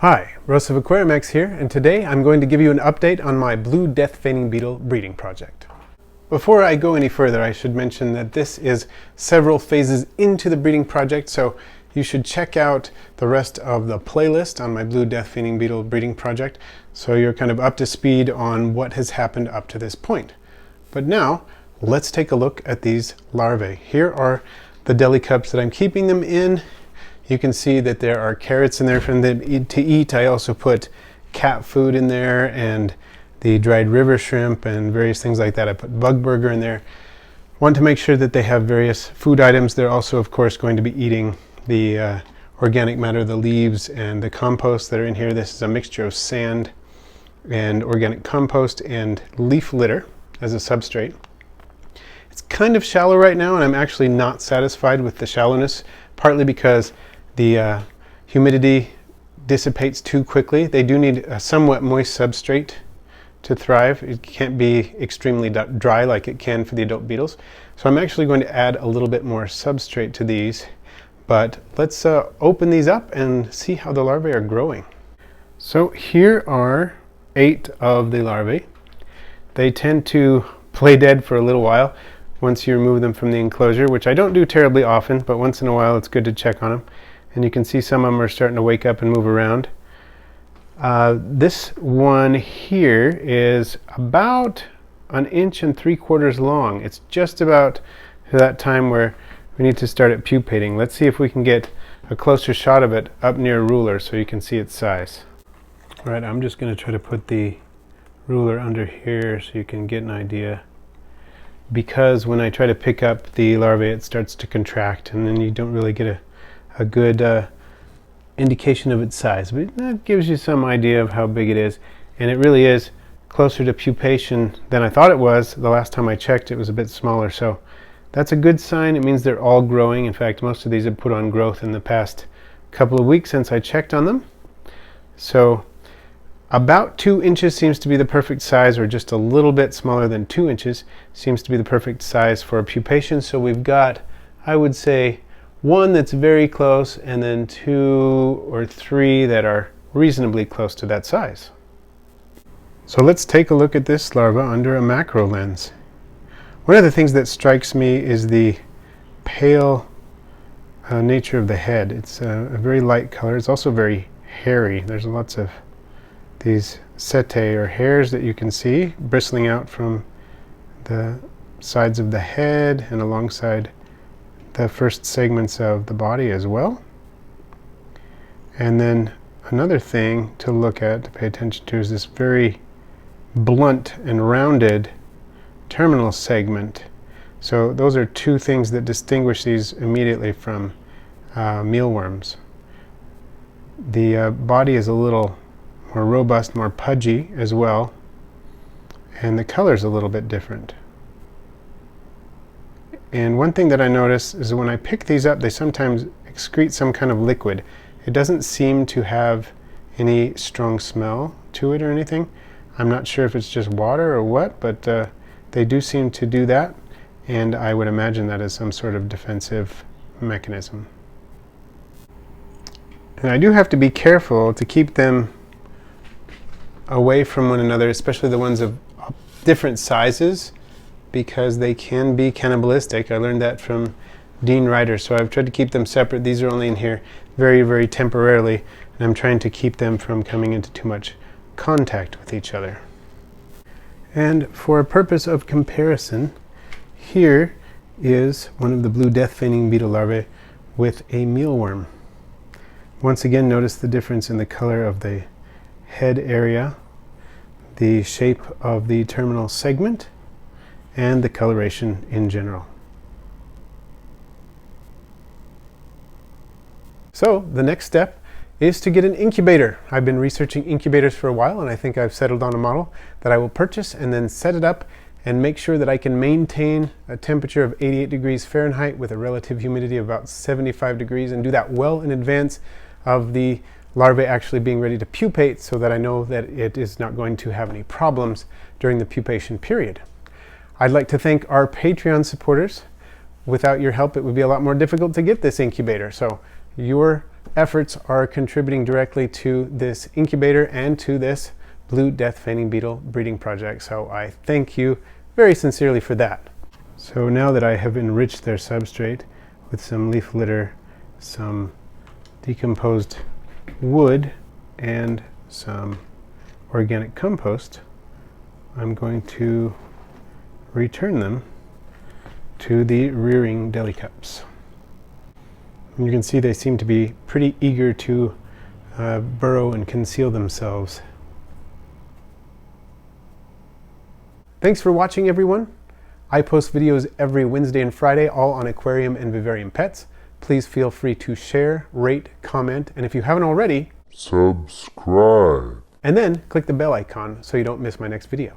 Hi, Rose of Aquariumex here, and today I'm going to give you an update on my Blue Death-Feigning Beetle breeding project. Before I go any further, I should mention that this is several phases into the breeding project, so you should check out the rest of the playlist on my Blue Death-Feigning Beetle breeding project, so you're kind of up to speed on what has happened up to this point. But now, let's take a look at these larvae. Here are the deli cups that I'm keeping them in. You can see that there are carrots in there for them to eat. I also put cat food in there and the dried river shrimp and various things like that. I put bug burger in there. Want to make sure that they have various food items. They're also, of course, going to be eating the organic matter, the leaves and the compost that are in here. This is a mixture of sand and organic compost and leaf litter as a substrate. It's kind of shallow right now, and I'm actually not satisfied with the shallowness, partly because the humidity dissipates too quickly. They do need a somewhat moist substrate to thrive. It can't be extremely dry like it can for the adult beetles. So I'm actually going to add a little bit more substrate to these. But let's open these up and see how the larvae are growing. So here are 8 of the larvae. They tend to play dead for a little while once you remove them from the enclosure, which I don't do terribly often, but once in a while it's good to check on them. And you can see some of them are starting to wake up and move around. This one here is about 1.75 inches long. It's just about that time where we need to start it pupating. Let's see if we can get a closer shot of it up near a ruler so you can see its size. All right, I'm just going to try to put the ruler under here so you can get an idea. Because when I try to pick up the larvae, it starts to contract, and then you don't really get a good indication of its size, but that gives you some idea of how big it is. And it really is closer to pupation than I thought it was. The last time I checked, it was a bit smaller, so that's a good sign. It means they're all growing. In fact, most of these have put on growth in the past couple of weeks since I checked on them. So about 2 inches seems to be the perfect size, or just a little bit smaller than 2 inches seems to be the perfect size for a pupation. So we've got, I would say, 1 that's very close, and then 2 or 3 that are reasonably close to that size. So let's take a look at this larva under a macro lens. One of the things that strikes me is the pale nature of the head. It's a very light color. It's also very hairy. There's lots of these setae or hairs that you can see bristling out from the sides of the head and alongside the first segments of the body as well. And then another thing to look at, to pay attention to, is this very blunt and rounded terminal segment. So those are 2 things that distinguish these immediately from mealworms. The body is a little more robust, more pudgy as well, and the color is a little bit different. And one thing that I notice is that when I pick these up, they sometimes excrete some kind of liquid. It doesn't seem to have any strong smell to it or anything. I'm not sure if it's just water or what, but they do seem to do that, and I would imagine that is some sort of defensive mechanism. And I do have to be careful to keep them away from one another, especially the ones of different sizes, because they can be cannibalistic. I learned that from Dean Ryder, so I've tried to keep them separate. These are only in here very, very temporarily, and I'm trying to keep them from coming into too much contact with each other. And for a purpose of comparison, here is one of the Blue Death-Feigning Beetle larvae with a mealworm. Once again, notice the difference in the color of the head area, the shape of the terminal segment, and the coloration in general. So the next step is to get an incubator. I've been researching incubators for a while, and I think I've settled on a model that I will purchase and then set it up and make sure that I can maintain a temperature of 88 degrees Fahrenheit with a relative humidity of about 75 degrees, and do that well in advance of the larvae actually being ready to pupate, so that I know that it is not going to have any problems during the pupation period. I'd like to thank our Patreon supporters. Without your help, it would be a lot more difficult to get this incubator. So your efforts are contributing directly to this incubator and to this Blue Death-Feigning Beetle breeding project. So I thank you very sincerely for that. So now that I have enriched their substrate with some leaf litter, some decomposed wood, and some organic compost, I'm going to return them to the rearing deli cups. And you can see they seem to be pretty eager to burrow and conceal themselves. Thanks for watching, everyone. I post videos every Wednesday and Friday, all on aquarium and vivarium pets. Please feel free to share, rate, comment, and if you haven't already, subscribe. And then click the bell icon so you don't miss my next video.